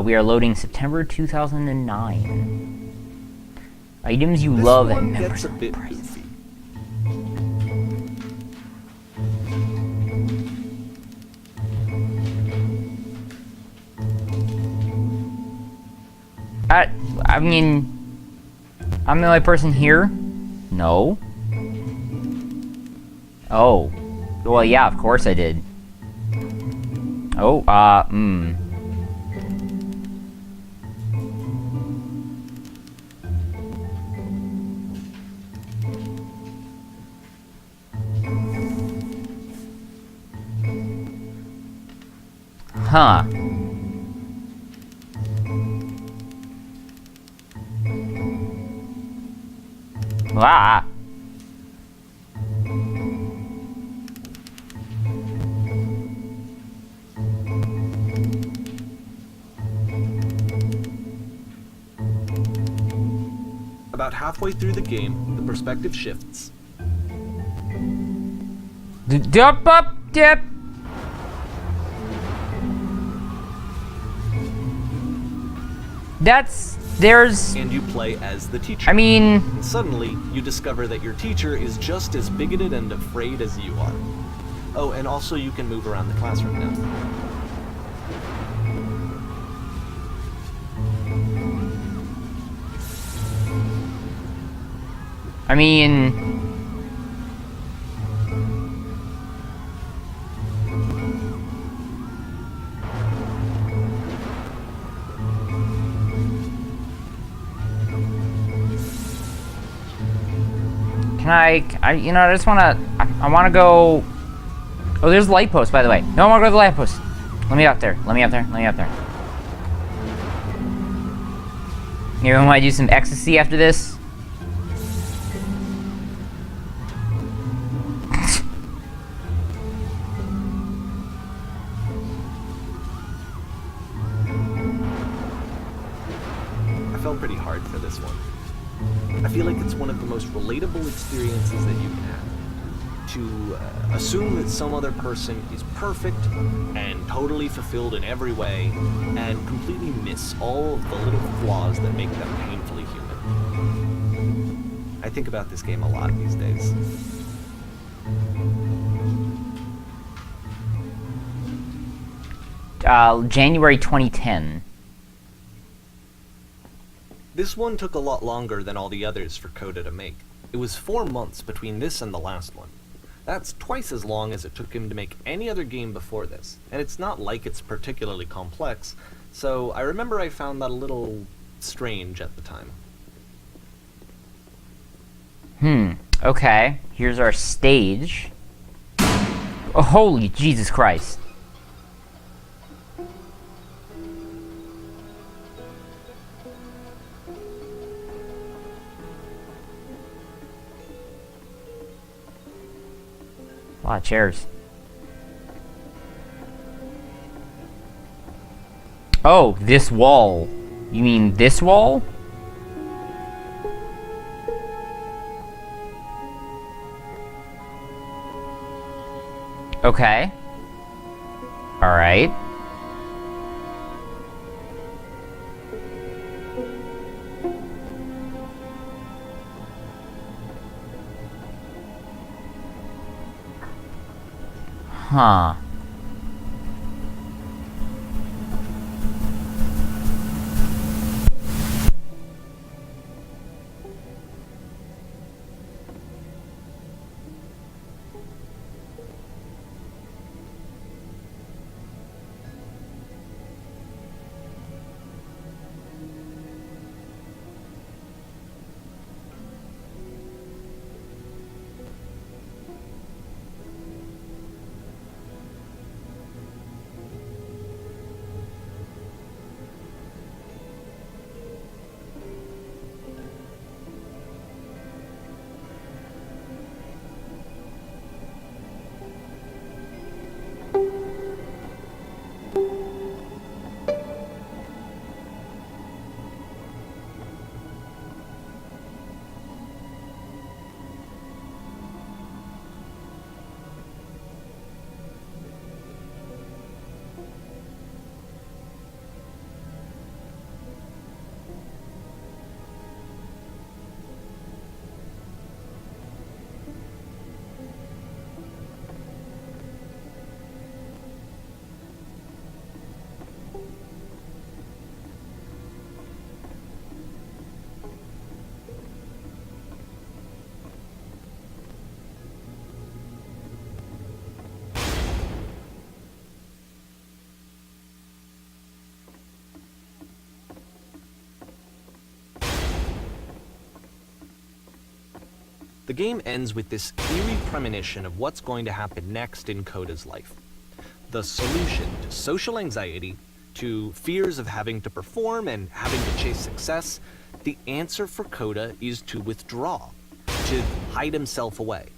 We are loading September 2009. Items you love and gets members a bit price. goofy. I mean, I'm the only person here? No. Oh. Well, yeah, of course I did. Oh, Huh. Ah. About halfway through the game, the perspective shifts. Dup up dip. There's And you play as the teacher. I mean, And suddenly, you discover that your teacher is just as bigoted and afraid as you are. Oh, and also you can move around the classroom now. I mean, you know, I just wanna, I wanna go. Oh, there's the light post, by the way. No, I wanna go to the light post. Let me up there. Let me up there. Let me up there. Maybe I wanna do some ecstasy after this. I felt pretty hard for this one. I feel like it's one of the most relatable experiences that you can have. To assume that some other person is perfect and totally fulfilled in every way, and completely miss all of the little flaws that make them painfully human. I think about this game a lot these days. January 2010. This one took a lot longer than all the others for Coda to make. It was 4 months between this and the last one. That's twice as long as it took him to make any other game before this, and it's not like it's particularly complex, so I remember I found that a little strange at the time. Okay. Here's our stage. Oh, holy Jesus Christ. A lot of chairs. Oh, this wall. You mean this wall? Okay. Alright. Huh. The game ends with this eerie premonition of what's going to happen next in Koda's life. The solution to social anxiety, to fears of having to perform and having to chase success, the answer for Koda is to withdraw, to hide himself away.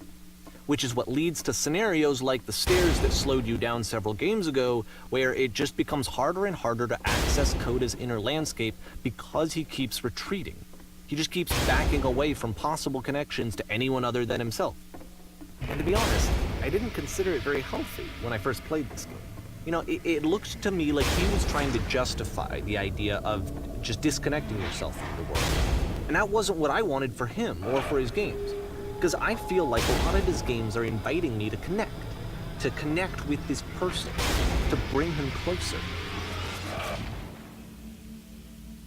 Which is what leads to scenarios like the stairs that slowed you down several games ago, where it just becomes harder and harder to access Koda's inner landscape because he keeps retreating. He just keeps backing away from possible connections to anyone other than himself. And to be honest, I didn't consider it very healthy when I first played this game. You know, it looked to me like he was trying to justify the idea of just disconnecting yourself from the world. And that wasn't what I wanted for him or for his games. Because I feel like a lot of his games are inviting me to connect with this person, to bring him closer.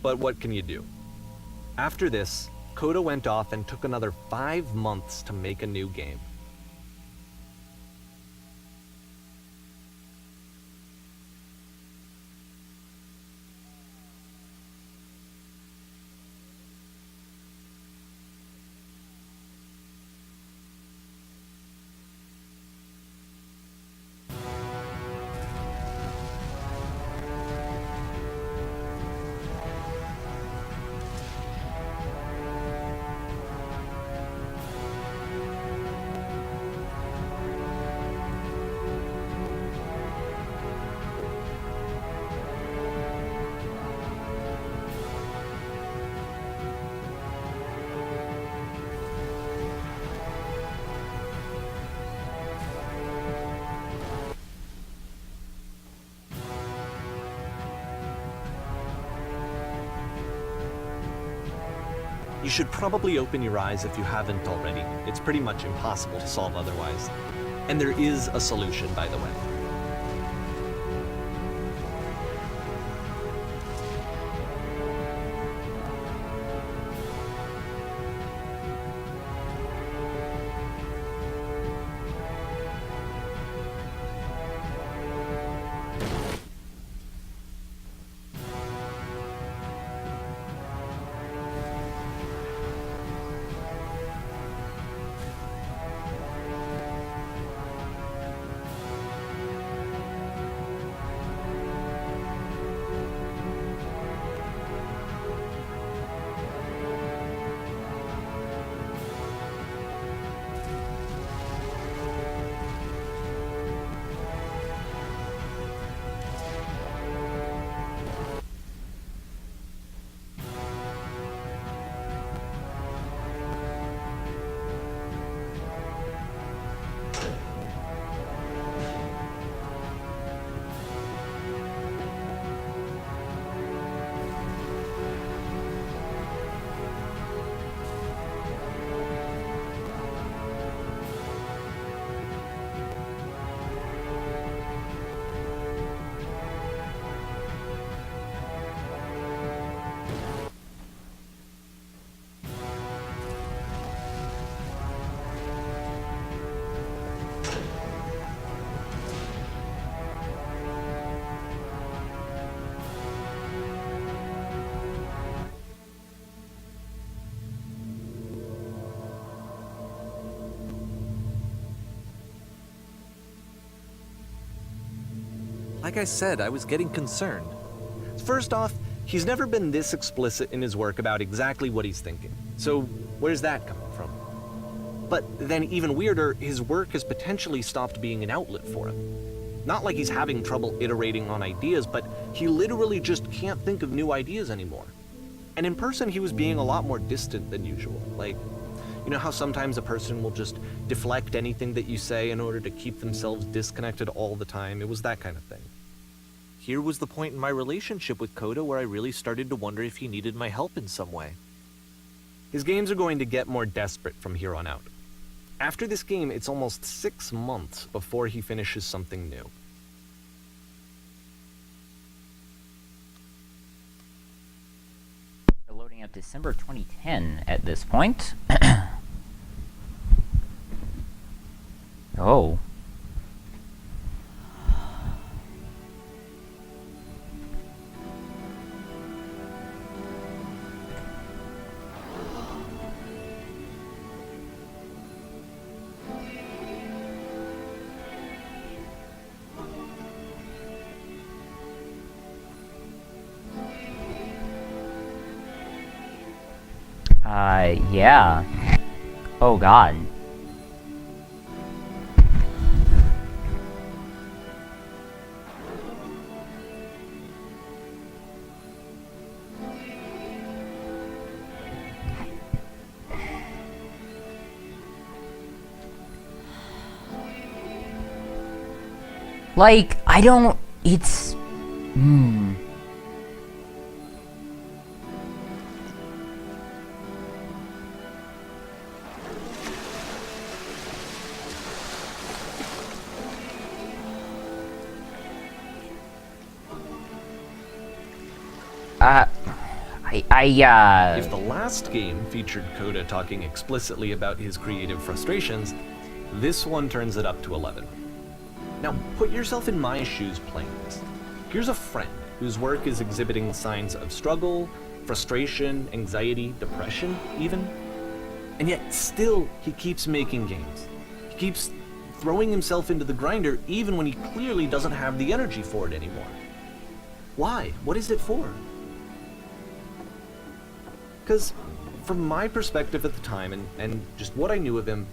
But what can you do? After this, Koda went off and took another 5 months to make a new game. You should probably open your eyes if you haven't already. It's pretty much impossible to solve otherwise. And there is a solution, by the way. Like I said, I was getting concerned. First off, he's never been this explicit in his work about exactly what he's thinking. So where's that coming from? But then even weirder, his work has potentially stopped being an outlet for him. Not like he's having trouble iterating on ideas, but he literally just can't think of new ideas anymore. And in person, he was being a lot more distant than usual. Like, you know how sometimes a person will just deflect anything that you say in order to keep themselves disconnected all the time? It was that kind of thing. Here was the point in my relationship with Koda where I really started to wonder if he needed my help in some way. His games are going to get more desperate from here on out. After this game, it's almost 6 months before he finishes something new. We're loading up December 2010 at this point. Oh. Yeah. Oh god. Like, I don't... It's... If the last game featured Coda talking explicitly about his creative frustrations, this one turns it up to 11. Now, put yourself in my shoes playing this. Here's a friend whose work is exhibiting signs of struggle, frustration, anxiety, depression, even. And yet, still, he keeps making games. He keeps throwing himself into the grinder even when he clearly doesn't have the energy for it anymore. Why? What is it for? Because, from my perspective at the time, and just what I knew of him,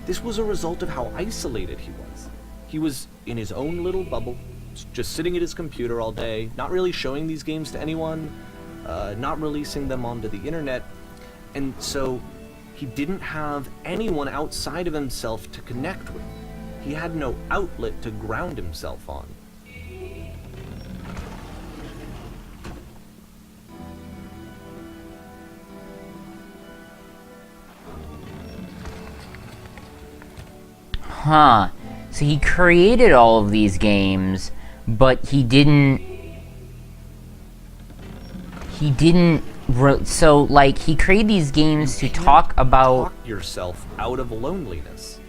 this was a result of how isolated he was. He was in his own little bubble, just sitting at his computer all day, not really showing these games to anyone, not releasing them onto the internet, and so he didn't have anyone outside of himself to connect with. He had no outlet to ground himself on. Huh. So he created all of these games, but he didn't... So, like, he created these games to talk about... Talk yourself out of loneliness.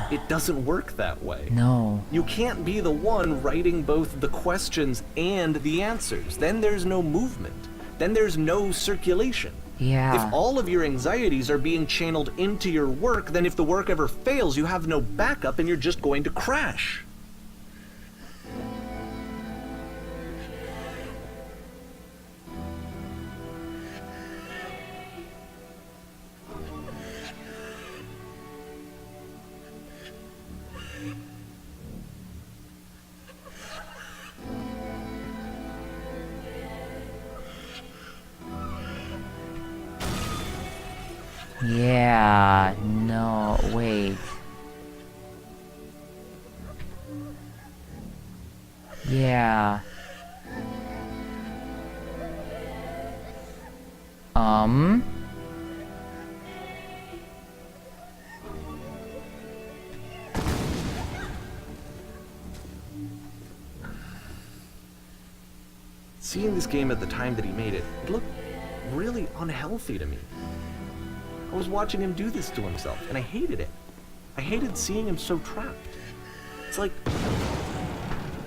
It doesn't work that way. No. You can't be the one writing both the questions and the answers. Then there's no movement. Then there's no circulation. Yeah. If all of your anxieties are being channeled into your work, then if the work ever fails, you have no backup and you're just going to crash. Yeah, no, wait. Yeah. Seeing this game at the time that he made it, it looked really unhealthy to me. I was watching him do this to himself, and I hated it. I hated seeing him so trapped. It's like,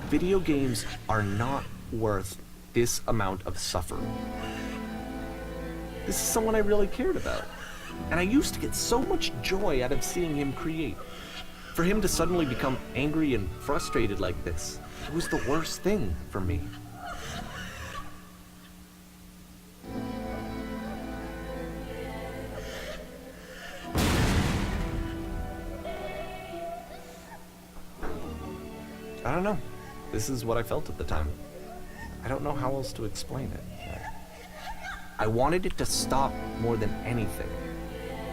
video games are not worth this amount of suffering. This is someone I really cared about. And I used to get so much joy out of seeing him create. For him to suddenly become angry and frustrated like this, it was the worst thing for me. I don't know. This is what I felt at the time. I don't know how else to explain it. I wanted it to stop more than anything.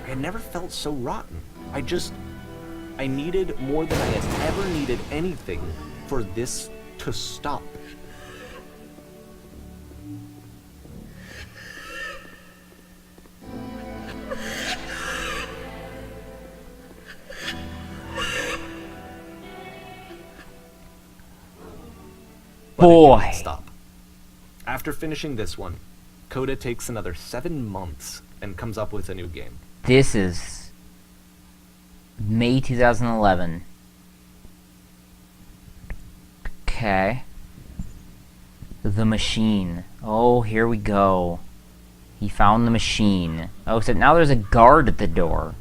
I had never felt so rotten. I needed more than I had ever needed anything for this to stop. But Boy. it didn't stop. After finishing this one, Coda takes another 7 months and comes up with a new game. This is May 2011. Okay. The machine. Oh, here we go. He found the machine. Oh, except now there's a guard at the door.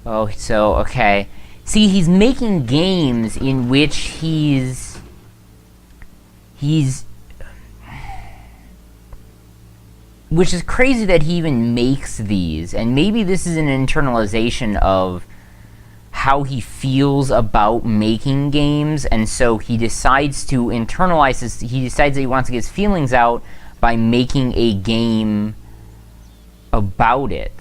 Oh, so, okay. See, he's making games in which he's... Which is crazy that he even makes these. And maybe this is an internalization of how he feels about making games, and so he decides to internalize this. He decides that he wants to get his feelings out by making a game about it.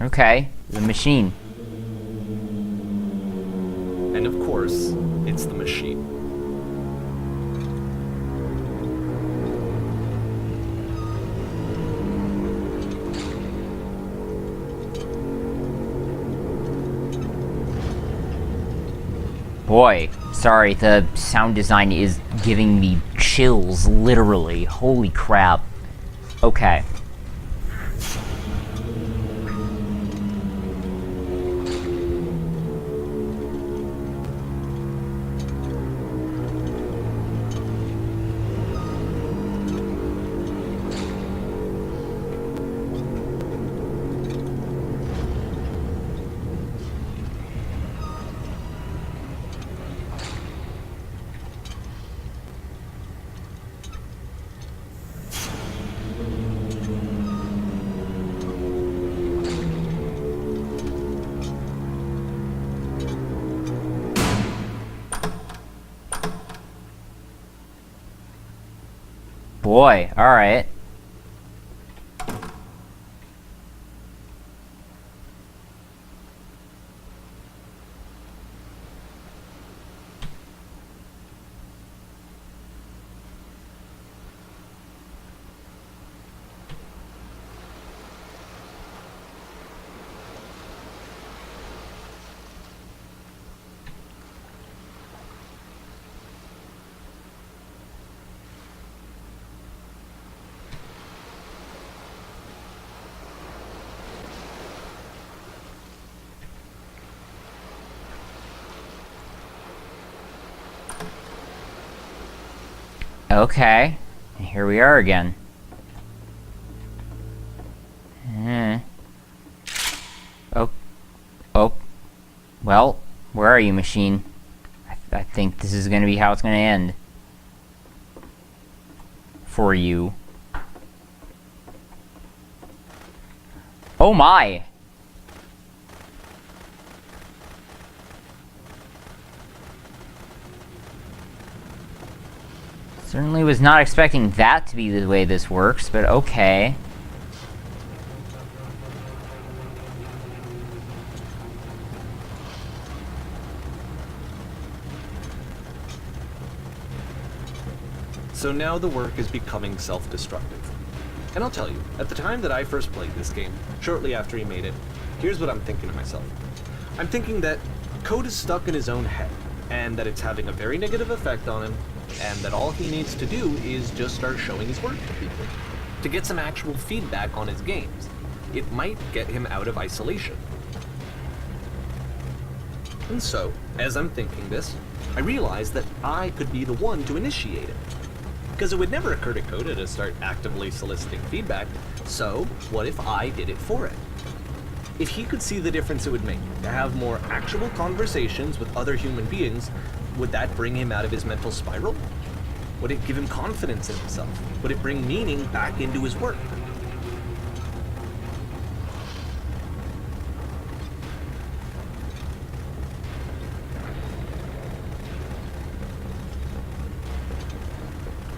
Okay, the machine. And of course, it's the machine. Boy, sorry, the sound design is giving me chills, literally. Holy crap. Okay. Boy, alright. Okay. And here we are again. Oh. Oh. Well, where are you, machine? I think this is gonna be how it's gonna end. For you. Oh my! Certainly was not expecting that to be the way this works, but okay. So now the work is becoming self-destructive. And I'll tell you, at the time that I first played this game, shortly after he made it, here's what I'm thinking to myself. I'm thinking that Code is stuck in his own head, and that it's having a very negative effect on him, and that all he needs to do is just start showing his work to people, to get some actual feedback on his games. It might get him out of isolation. And so, as I'm thinking this, I realize that I could be the one to initiate it. Because it would never occur to Coda to start actively soliciting feedback, so what if I did it for it? If he could see the difference it would make to have more actual conversations with other human beings, would that bring him out of his mental spiral? Would it give him confidence in himself? Would it bring meaning back into his work?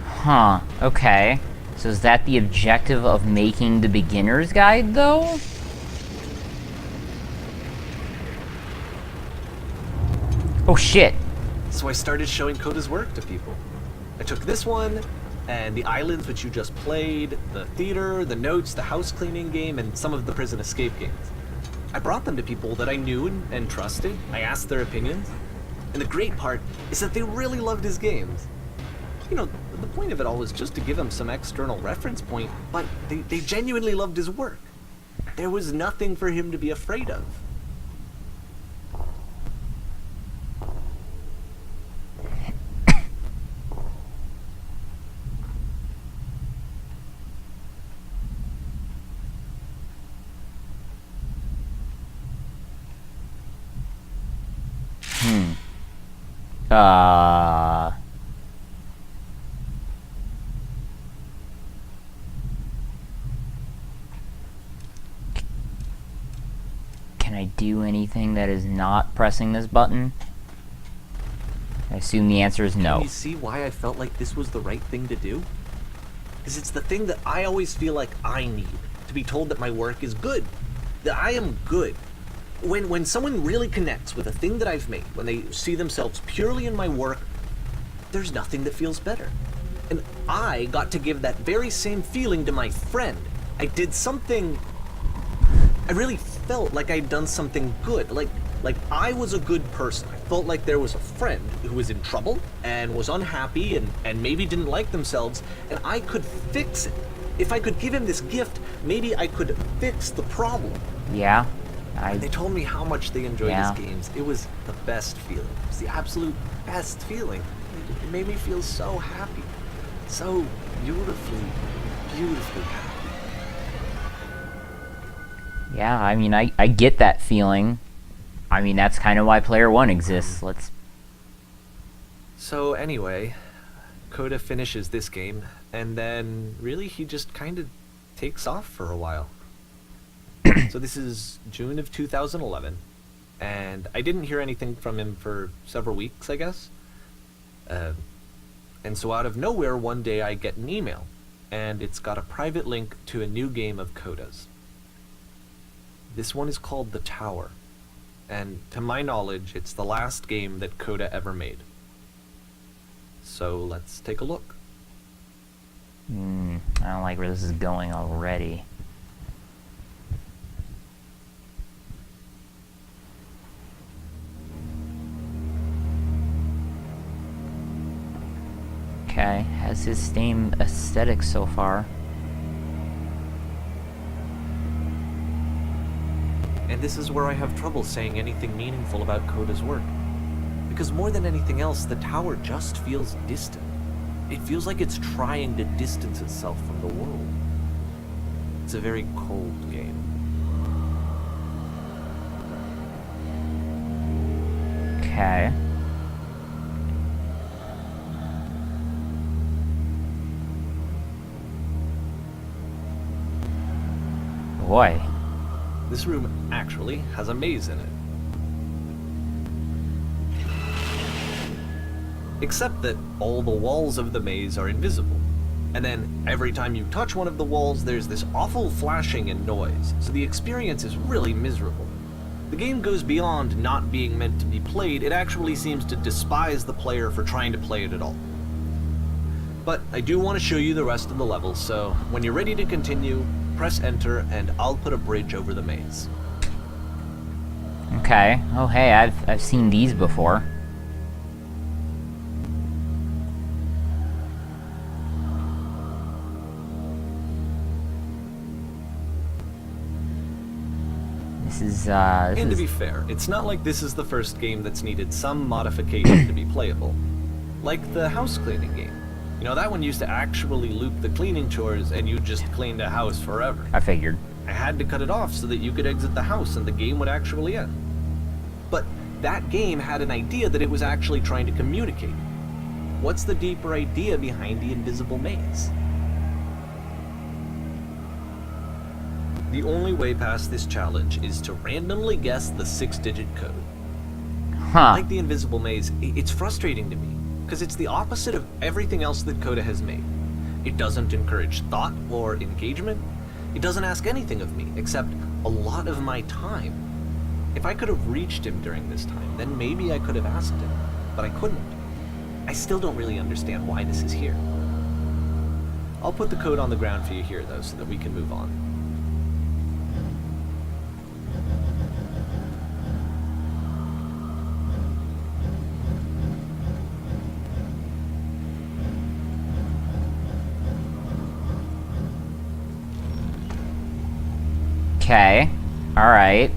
Huh, okay. So is that the objective of making the beginner's guide, though? Oh shit. So I started showing Coda's work to people. I took this one, and the islands which you just played, the theater, the notes, the house cleaning game, and some of the prison escape games. I brought them to people that I knew and trusted. I asked their opinions. And the great part is that they really loved his games. You know, the point of it all was just to give him some external reference point, but they genuinely loved his work. There was nothing for him to be afraid of. Uh... Can I do anything that is not pressing this button? I assume the answer is no. Can you see why I felt like this was the right thing to do? Because it's the thing that I always feel like I need, to be told that my work is good, that I am good. When someone really connects with a thing that I've made, when they see themselves purely in my work, there's nothing that feels better. And I got to give that very same feeling to my friend. I did something... I really felt like I'd done something good, like I was a good person. I felt like there was a friend who was in trouble and was unhappy and maybe didn't like themselves, and I could fix it. If I could give him this gift, maybe I could fix the problem. Yeah. And they told me how much they enjoyed Yeah. his games. It was the best feeling. It was the absolute best feeling. It made me feel so happy. So beautifully, beautifully happy. Yeah, I mean, I get that feeling. I mean, that's kind of why PlayerWon exists. So anyway, Coda finishes this game, and then really he just kind of takes off for a while. So this is June of 2011, and I didn't hear anything from him for several weeks, I guess. And so out of nowhere, one day I get an email, and it's got a private link to a new game of Coda's. This one is called The Tower, and to my knowledge, it's the last game that Coda ever made. So let's take a look. I don't like where this is going already. Okay, has his same aesthetic so far. And this is where I have trouble saying anything meaningful about Coda's work. Because more than anything else, The Tower just feels distant. It feels like it's trying to distance itself from the world. It's a very cold game. Okay. Boy. This room actually has a maze in it. Except that all the walls of the maze are invisible. And then every time you touch one of the walls, there's this awful flashing and noise, so the experience is really miserable. The game goes beyond not being meant to be played, it actually seems to despise the player for trying to play it at all. But I do want to show you the rest of the level, so when you're ready to continue, press enter and I'll put a bridge over the maze. Okay. Oh, hey, I've seen these before. This is And to be fair, it's not like this is the first game that's needed some modification to be playable. Like the house cleaning game. You know, that one used to actually loop the cleaning chores and you just cleaned a house forever. I figured. I had to cut it off so that you could exit the house and the game would actually end. But that game had an idea that it was actually trying to communicate. What's the deeper idea behind the invisible maze? The only way past this challenge is to randomly guess the 6-digit code. Huh. Like the invisible maze, it's frustrating to me, because it's the opposite of everything else that Coda has made. It doesn't encourage thought or engagement. It doesn't ask anything of me, except a lot of my time. If I could have reached him during this time, then maybe I could have asked him, but I couldn't. I still don't really understand why this is here. I'll put the code on the ground for you here, though, so that we can move on. Okay. Alright.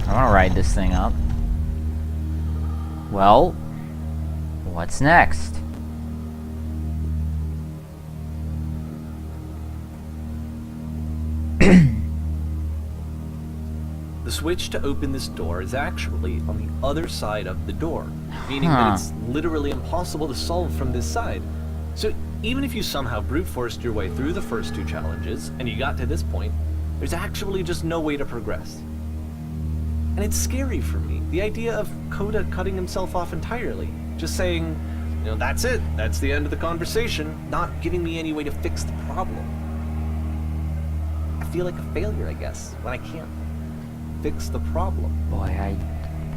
I want to ride this thing up. Well, what's next? The The switch to open this door is actually on the other side of the door, meaning that it's literally impossible to solve from this side. So even if you somehow brute forced your way through the first 2 challenges, and you got to this point, there's actually just no way to progress. And it's scary for me, the idea of Coda cutting himself off entirely, just saying, you know, that's it, that's the end of the conversation, not giving me any way to fix the problem. I feel like a failure, I guess, when I can't fix the problem. Boy, I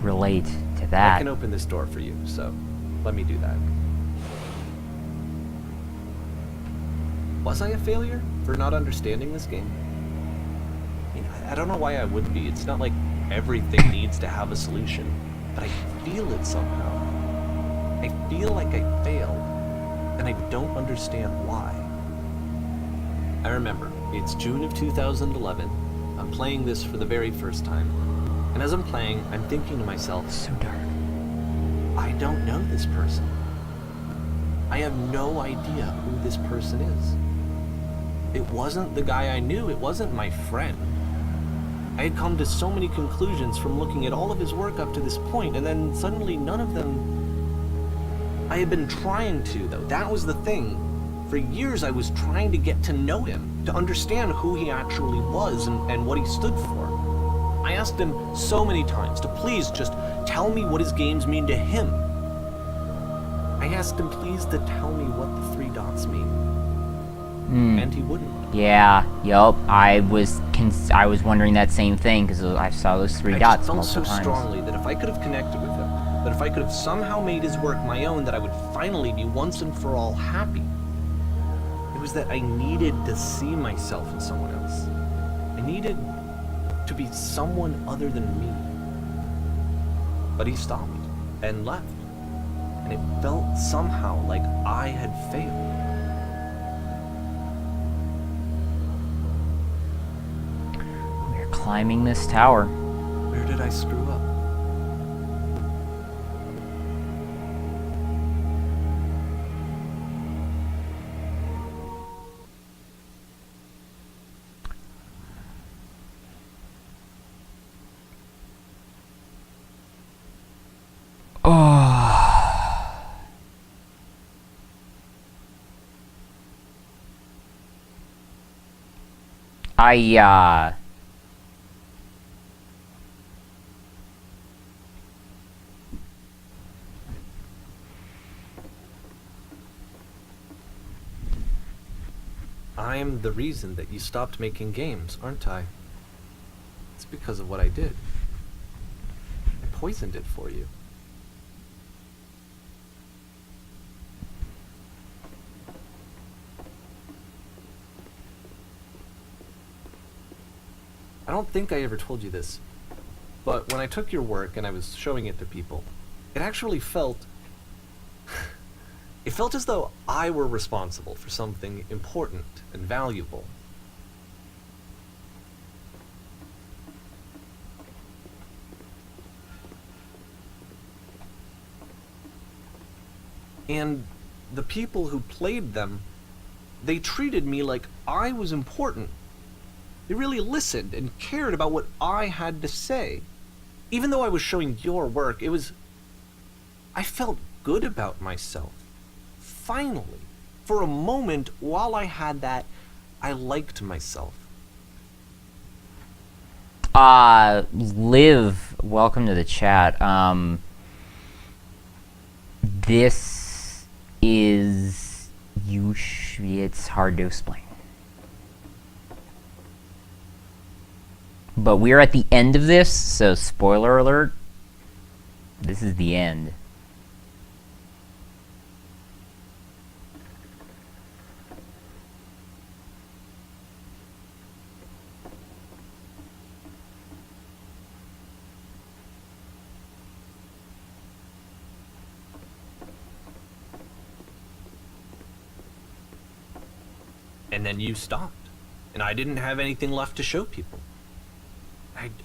relate to I that. can open this door for you, so let me do that. Was I a failure for not understanding this game? I mean, I don't know why I would be. It's not like everything needs to have a solution, but I feel it somehow. I feel like I failed, and I don't understand why. I remember, it's June of 2011. I'm playing this for the very first time, and as I'm playing, I'm thinking to myself, So dark. I don't know this person. I have no idea who this person is. It wasn't the guy I knew, it wasn't my friend. I had come to so many conclusions from looking at all of his work up to this point, and then suddenly none of them... I had been trying to, though. That was the thing. For years I was trying to get to know him, to understand who he actually was and what he stood for. I asked him so many times to please just tell me what his games mean to him. I asked him please to tell me what the 3 dots mean. And he wouldn't. Yeah, yup. I was wondering that same thing because I saw those 3 I dots just felt multiple so times. strongly that if I could have connected with him, that if I could have somehow made his work my own, that I would finally be once and for all happy. It was that I needed to see myself in someone else. I needed to be someone other than me. But he stopped and left, and it felt somehow like I had failed. We're climbing this tower. Where did I screw up? I'm the reason that you stopped making games, aren't I? It's because of what I did. I poisoned it for you. I don't think I ever told you this, but when I took your work and I was showing it to people, it actually felt... It felt as though I were responsible for something important and valuable. And the people who played them, they treated me like I was important. They really listened and cared about what I had to say. Even though I was showing your work, it was... I felt good about myself. Finally, for a moment, while I had that, I liked myself. Liv, welcome to the chat. This is... it's hard to explain. But we're at the end of this, so spoiler alert, this is the end. And then you stopped, and I didn't have anything left to show people.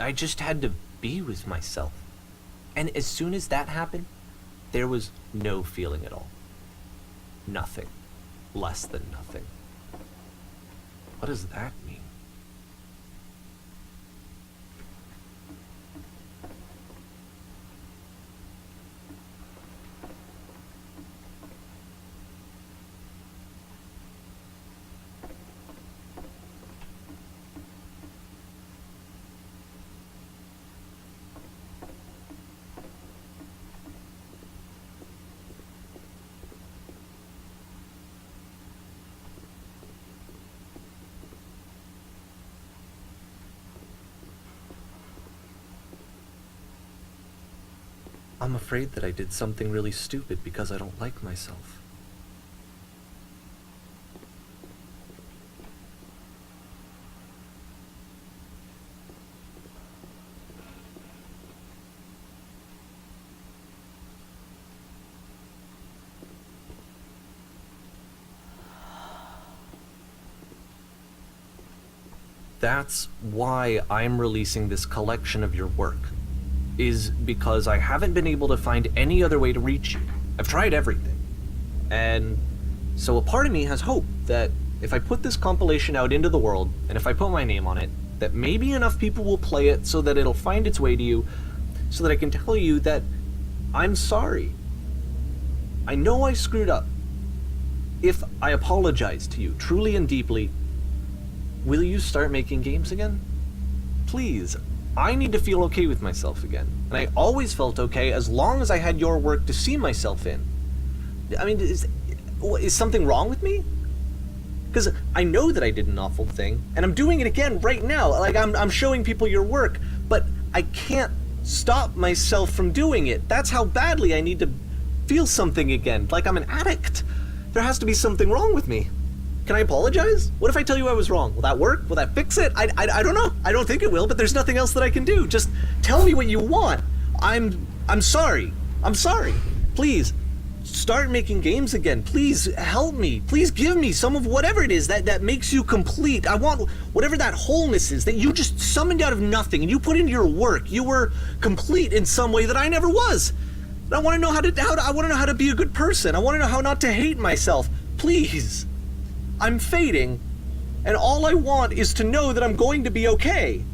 I just had to be with myself. And as soon as that happened, there was no feeling at all. Nothing. Less than nothing. What does that mean? I'm afraid that I did something really stupid because I don't like myself. That's why I'm releasing this collection of your work, is because I haven't been able to find any other way to reach you. I've tried everything. And so a part of me has hope that if I put this compilation out into the world, and if I put my name on it, that maybe enough people will play it so that it'll find its way to you, so that I can tell you that I'm sorry. I know I screwed up. If I apologize to you truly and deeply, will you start making games again? Please. I need to feel okay with myself again. And I always felt okay as long as I had your work to see myself in. I mean, is something wrong with me? Because I know that I did an awful thing, and I'm doing it again right now. Like, I'm showing people your work, but I can't stop myself from doing it. That's how badly I need to feel something again. Like I'm an addict. There has to be something wrong with me. Can I apologize? What if I tell you I was wrong? Will that work? Will that fix it? I don't know. I don't think it will, but there's nothing else that I can do. Just tell me what you want. I'm sorry. I'm sorry. Please, start making games again. Please help me. Please give me some of whatever it is that makes you complete. I want whatever that wholeness is that you just summoned out of nothing and you put into your work. You were complete in some way that I never was. And I want to know I want to know how to be a good person. I want to know how not to hate myself. Please. I'm fading, and all I want is to know that I'm going to be okay.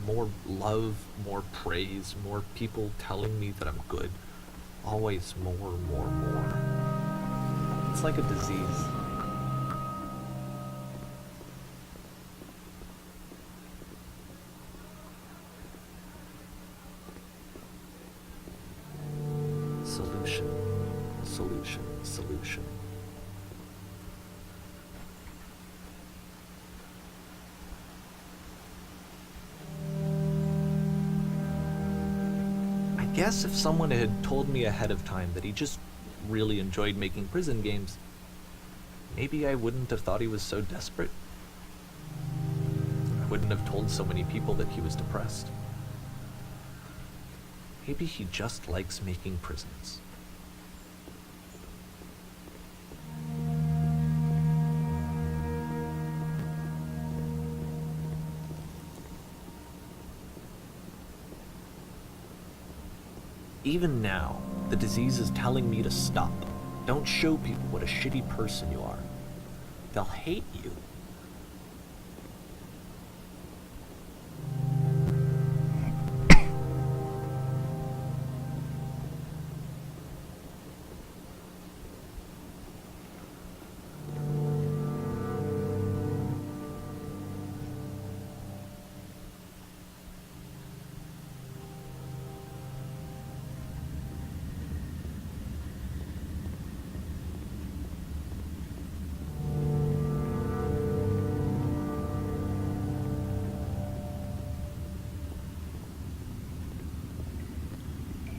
More love, more praise, more people telling me that I'm good. Always more. It's like a disease. Solution. I guess if someone had told me ahead of time that he just really enjoyed making prison games, maybe I wouldn't have thought he was so desperate. I wouldn't have told so many people that he was depressed. Maybe he just likes making prisons. Even now, the disease is telling me to stop. Don't show people what a shitty person you are. They'll hate you.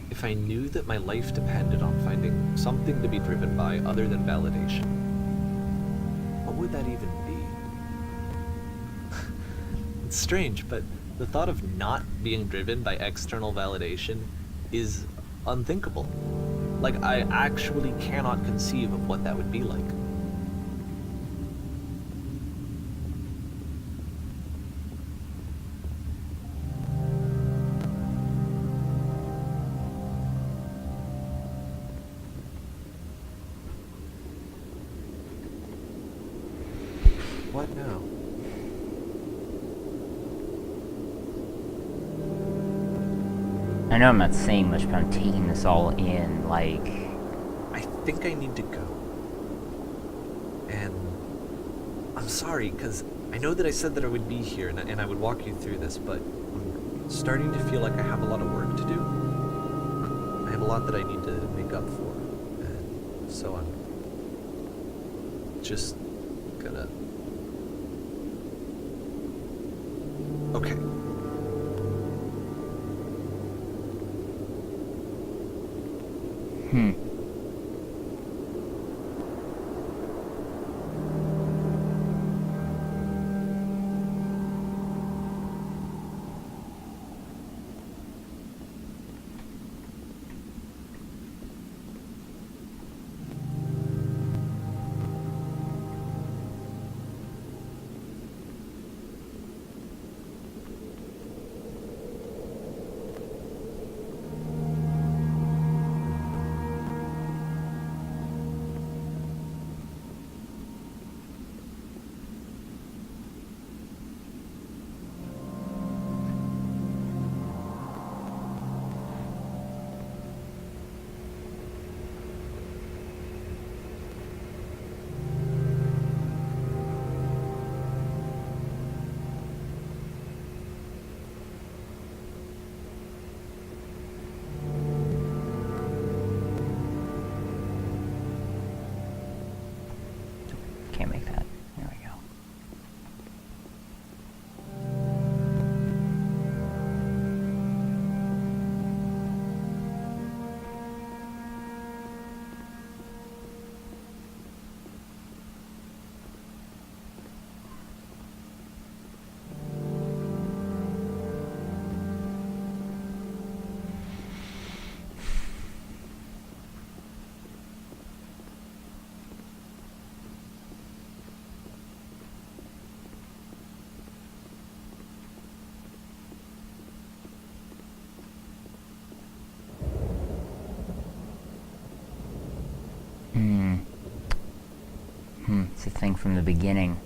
If I knew that my life depended on finding something to be driven by other than validation, what would that even be? It's strange, but the thought of not being driven by external validation is unthinkable. Like, I actually cannot conceive of what that would be like. What now? I know I'm not saying much, but I'm taking this all in, like... I think I need to go. And I'm sorry, because I know that I said that I would be here and I would walk you through this, but I'm starting to feel like I have a lot of work to do. I have a lot that I need to make up for. And so I'm just gonna... Okay. Can't make that. There we go. It's a thing from the beginning.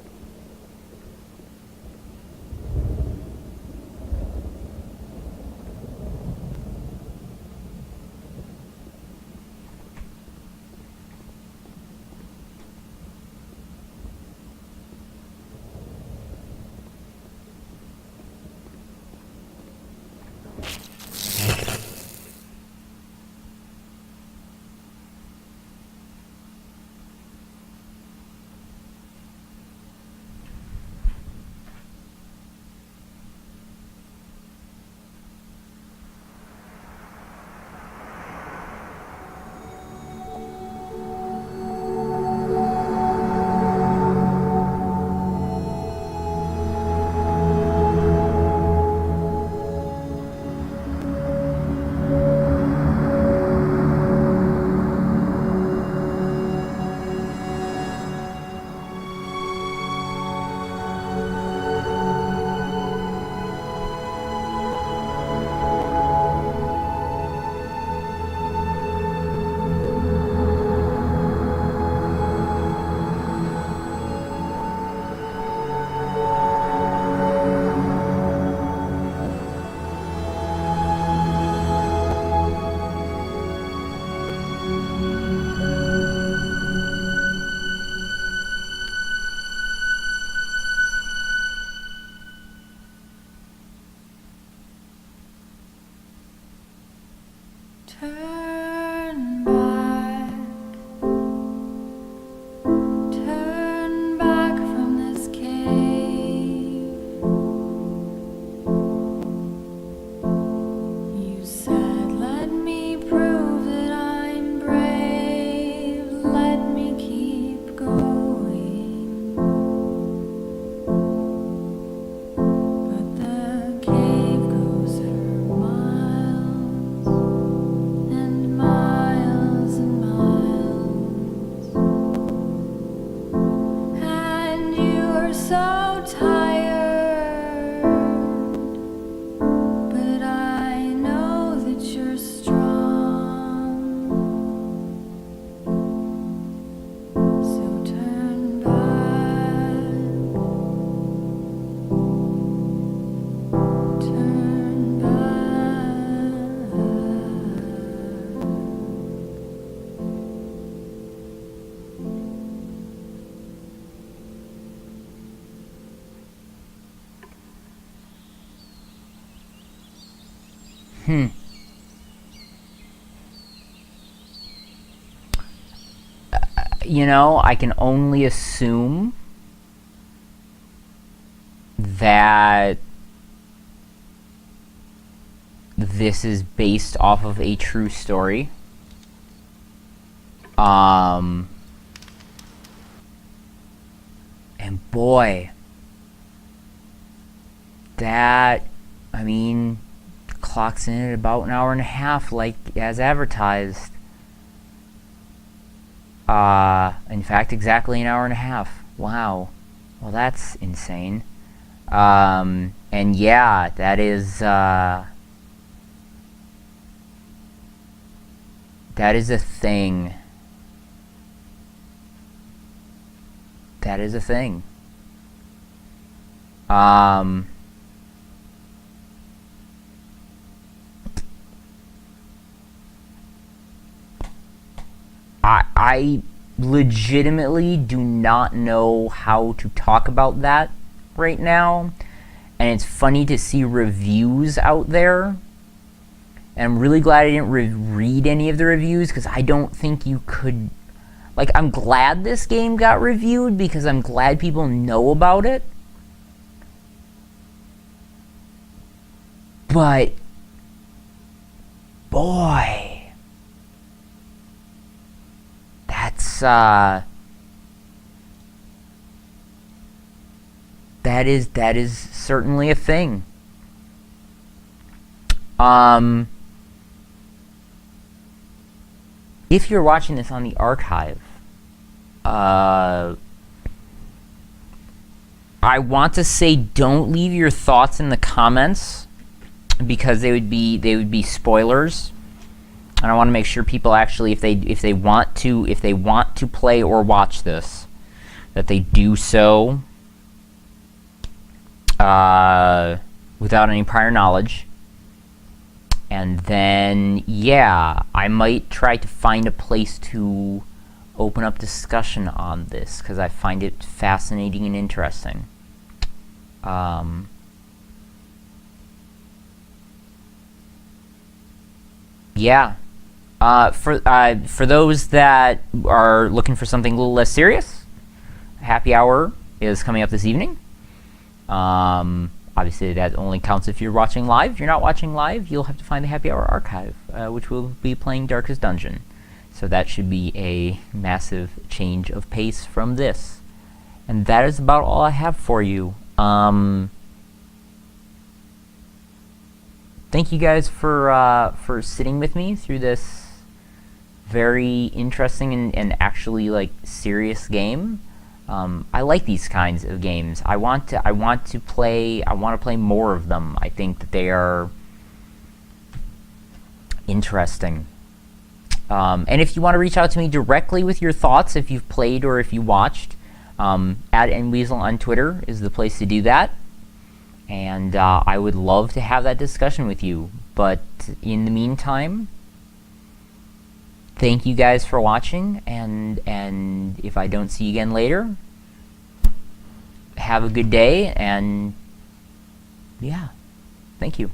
You know, I can only assume that this is based off of a true story. And boy, that, I mean, clocks in at about an hour and a half, like as advertised. In fact, exactly an hour and a half. Wow. Well, that's insane. And yeah, that is a thing. That is a thing. I legitimately do not know how to talk about that right now. And it's funny to see reviews out there. And I'm really glad I didn't read any of the reviews, because I don't think you could... Like, I'm glad this game got reviewed, because I'm glad people know about it. But... boy... That's, that is certainly a thing. If you're watching this on the archive, I want to say don't leave your thoughts in the comments, because they would be spoilers. And I want to make sure people actually, if they want to play or watch this, that they do so without any prior knowledge. And then, yeah, I might try to find a place to open up discussion on this, because I find it fascinating and interesting. Yeah. For those that are looking for something a little less serious, happy hour is coming up this evening. Obviously, that only counts if you're watching live. If you're not watching live, you'll have to find the happy hour archive, which will be playing Darkest Dungeon. So that should be a massive change of pace from this. And that is about all I have for you. Thank you guys for sitting with me through this very interesting and actually, like, serious game. I like these kinds of games. I want to play more of them. I think that they are interesting. And if you want to reach out to me directly with your thoughts, if you've played or if you watched, @NWeasel on Twitter is the place to do that. And I would love to have that discussion with you. But in the meantime, thank you guys for watching, and if I don't see you again later, have a good day, and yeah, thank you.